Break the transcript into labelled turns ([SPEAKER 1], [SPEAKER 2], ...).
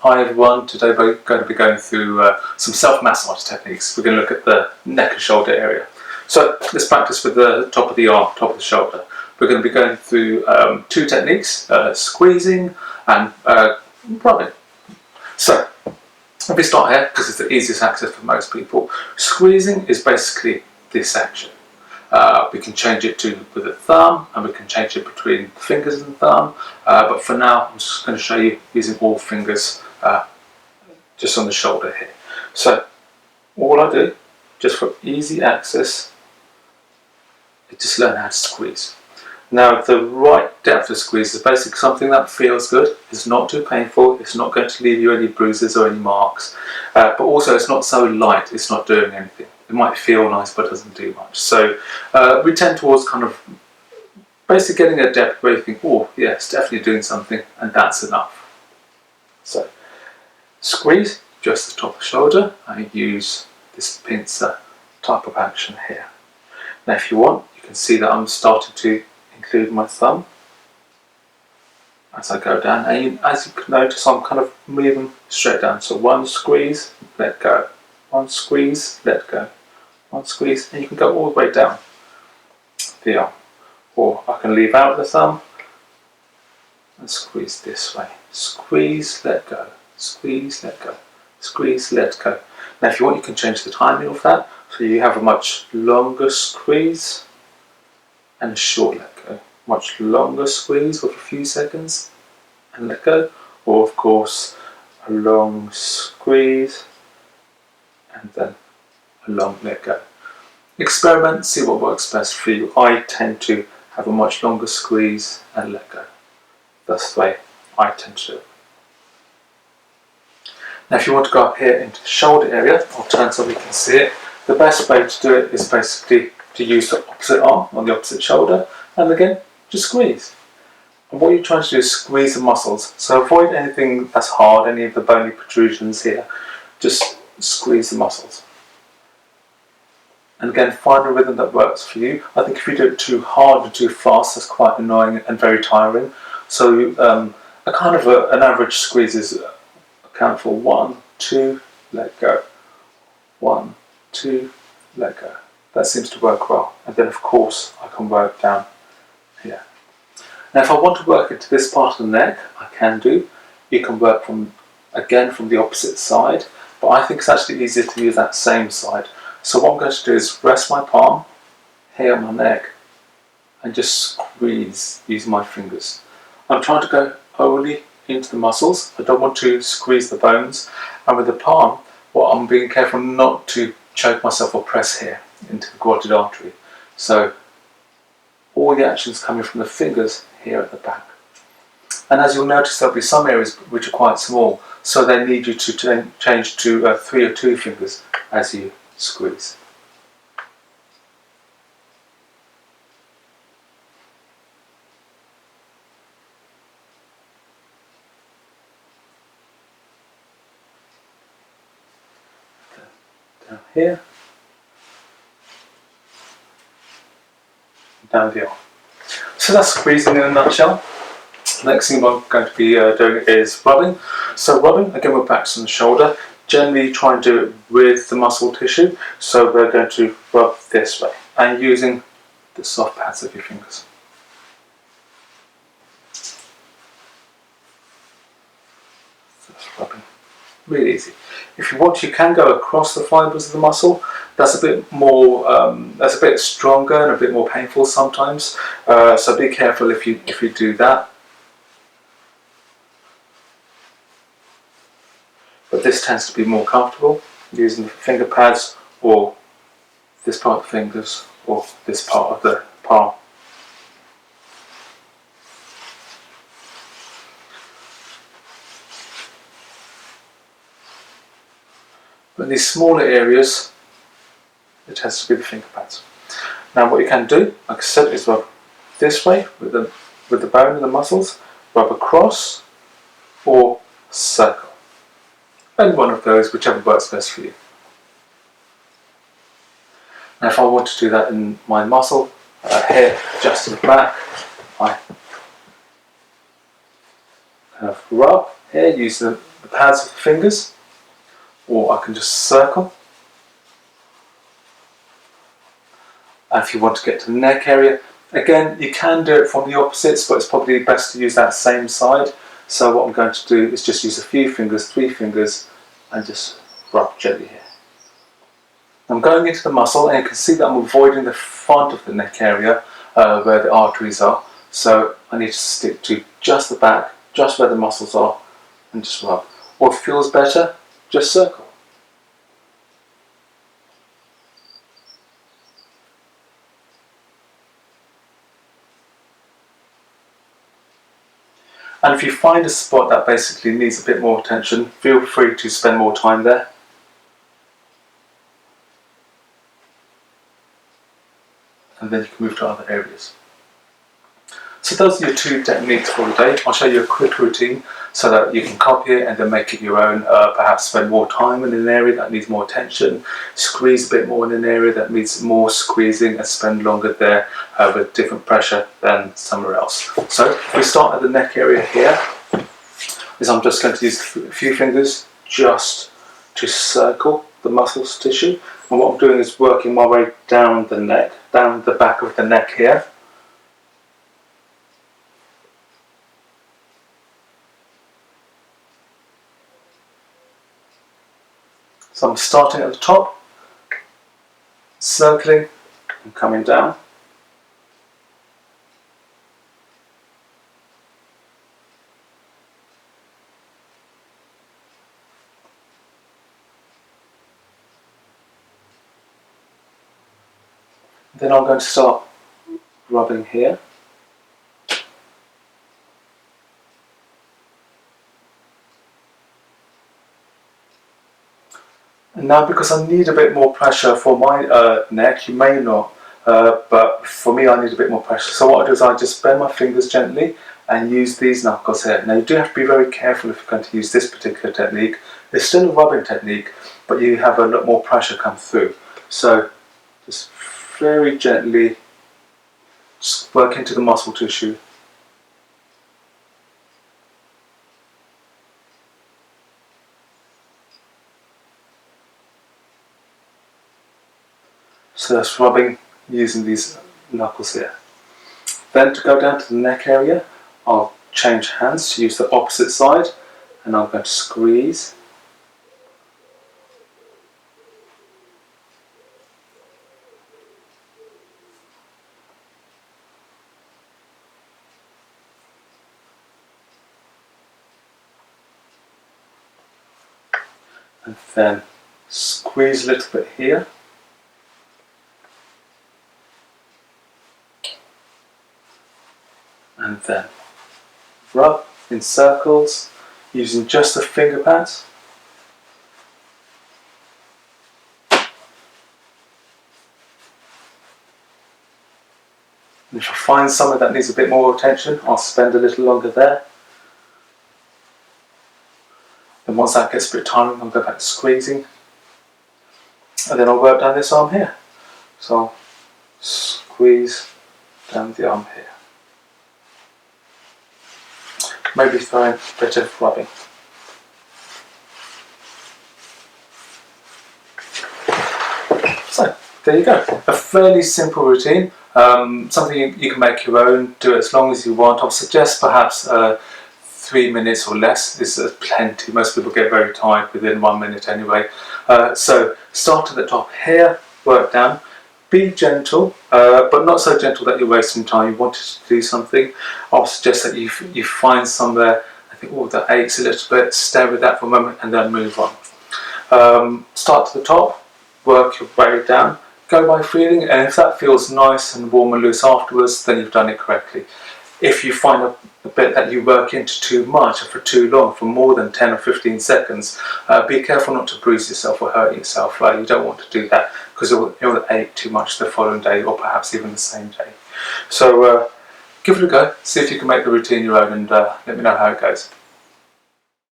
[SPEAKER 1] Hi everyone, today we're going to be going through some self-massage techniques. We're going to look at the neck and shoulder area. So let's practice with the top of the arm, top of the shoulder. We're going to be going through two techniques, squeezing and rubbing. So if we start here, because it's the easiest access for most people, squeezing is basically this action. We can change it with the thumb, and we can change it between the fingers and the thumb, but for now I'm just going to show you using all fingers just on the shoulder here. So all I do, just for easy access, is just learn how to squeeze. Now the right depth of squeeze is basically something that feels good, it's not too painful, it's not going to leave you any bruises or any marks, but also it's not so light, it's not doing anything. It might feel nice but doesn't do much. So we tend towards kind of basically getting a depth where you think, oh yeah, it's definitely doing something, and that's enough. So squeeze just the top of the shoulder, and use this pincer type of action here. Now if you want, you can see that I'm starting to include my thumb as I go down, and as you can notice I'm kind of moving straight down. So one squeeze, let go, one squeeze, let go, one squeeze, and you can go all the way down the arm. Or I can leave out the thumb and squeeze this way. Squeeze, let go, squeeze, let go, squeeze, let go. Now if you want, you can change the timing of that, so you have a much longer squeeze and a short let go. Much longer squeeze for a few seconds and let go, or of course a long squeeze and then a long let go. Experiment, see what works best for you. I tend to have a much longer squeeze and let go. That's the way I tend to do it. Now if you want to go up here into the shoulder area, I'll turn so we can see it. The best way to do it is basically to use the opposite arm on the opposite shoulder, and again, just squeeze. And what you're trying to do is squeeze the muscles. So avoid anything that's hard, any of the bony protrusions here. Just squeeze the muscles. And again, find a rhythm that works for you. I think if you do it too hard or too fast, that's quite annoying and very tiring. So a kind of an average squeeze is count for 1, 2, let go. 1, 2, let go. That seems to work well. And then of course I can work down here. Now if I want to work into this part of the neck, I can do. You can work from the opposite side, but I think it's actually easier to use that same side. So what I'm going to do is rest my palm here on my neck and just squeeze using my fingers. I'm trying to go only into the muscles. I don't want to squeeze the bones. And with the palm, I'm being careful not to choke myself or press here into the carotid artery. So all the action's coming from the fingers here at the back. And as you'll notice, there'll be some areas which are quite small, so they need you to change to 3 or 2 fingers as you squeeze. Down here, down the arm. So that's squeezing in a nutshell. Next thing I'm going to be doing is rubbing. So rubbing, again we're back on the shoulder. Generally try and do it with the muscle tissue. So we're going to rub this way and using the soft pads of your fingers. So that's rubbing. Really easy. If you want, you can go across the fibres of the muscle. That's a bit more, that's a bit stronger and a bit more painful sometimes. So be careful if you do that. But this tends to be more comfortable using the finger pads or this part of the fingers or this part of the palm. But in these smaller areas, it tends to be the finger pads. Now what you can do, like I said, is rub this way with the bone and the muscles, rub across or circle. Any one of those, whichever works best for you. Now if I want to do that in my muscle, here just in the back, I kind of rub here, use the the pads of the fingers, or I can just circle. And if you want to get to the neck area, again, you can do it from the opposites, but it's probably best to use that same side. So what I'm going to do is just use a few fingers, 3 fingers, and just rub gently here. I'm going into the muscle, and you can see that I'm avoiding the front of the neck area where the arteries are. So I need to stick to just the back, just where the muscles are, and just rub. Or if it feels better, just circle. And if you find a spot that basically needs a bit more attention, feel free to spend more time there. And then you can move to other areas. So those are your 2 techniques for the day. I'll show you a quick routine so that you can copy it and then make it your own. Perhaps spend more time in an area that needs more attention, squeeze a bit more in an area that needs more squeezing, and spend longer there with different pressure than somewhere else. So if we start at the neck area here, I'm just going to use a few fingers just to circle the muscles tissue. And what I'm doing is working my way down the neck, down the back of the neck here. So I'm starting at the top, circling and coming down. Then I'm going to start rubbing here. And now, because I need a bit more pressure for my neck, you may not, but for me I need a bit more pressure. So what I do is I just bend my fingers gently and use these knuckles here. Now you do have to be very careful if you're going to use this particular technique. It's still a rubbing technique, but you have a lot more pressure come through. So just very gently just work into the muscle tissue. So that's rubbing using these knuckles here. Then to go down to the neck area, I'll change hands to use the opposite side, and I'm going to squeeze. And then squeeze a little bit here. And then rub in circles using just the finger pads. And if I find somewhere that needs a bit more attention, I'll spend a little longer there. Then once that gets a bit tiring, I'll go back to squeezing. And then I'll work down this arm here. So I'll squeeze down the arm here. Maybe throw in a bit of rubbing. So there you go, a fairly simple routine, something you can make your own, do it as long as you want. I'll suggest perhaps 3 minutes or less is plenty. Most people get very tired within 1 minute anyway. So start at the top here, work down. Be gentle, but not so gentle that you're wasting time. You wanted to do something, I'll suggest that you find somewhere, I think, oh, that aches a little bit, stay with that for a moment and then move on. Start to the top, work your way down, go by feeling, and if that feels nice and warm and loose afterwards, then you've done it correctly. If you find a bit that you work into too much or for too long, for more than 10 or 15 seconds, be careful not to bruise yourself or hurt yourself. You don't want to do that because you'll ache too much the following day or perhaps even the same day. So give it a go, see if you can make the routine your own, and let me know how it goes.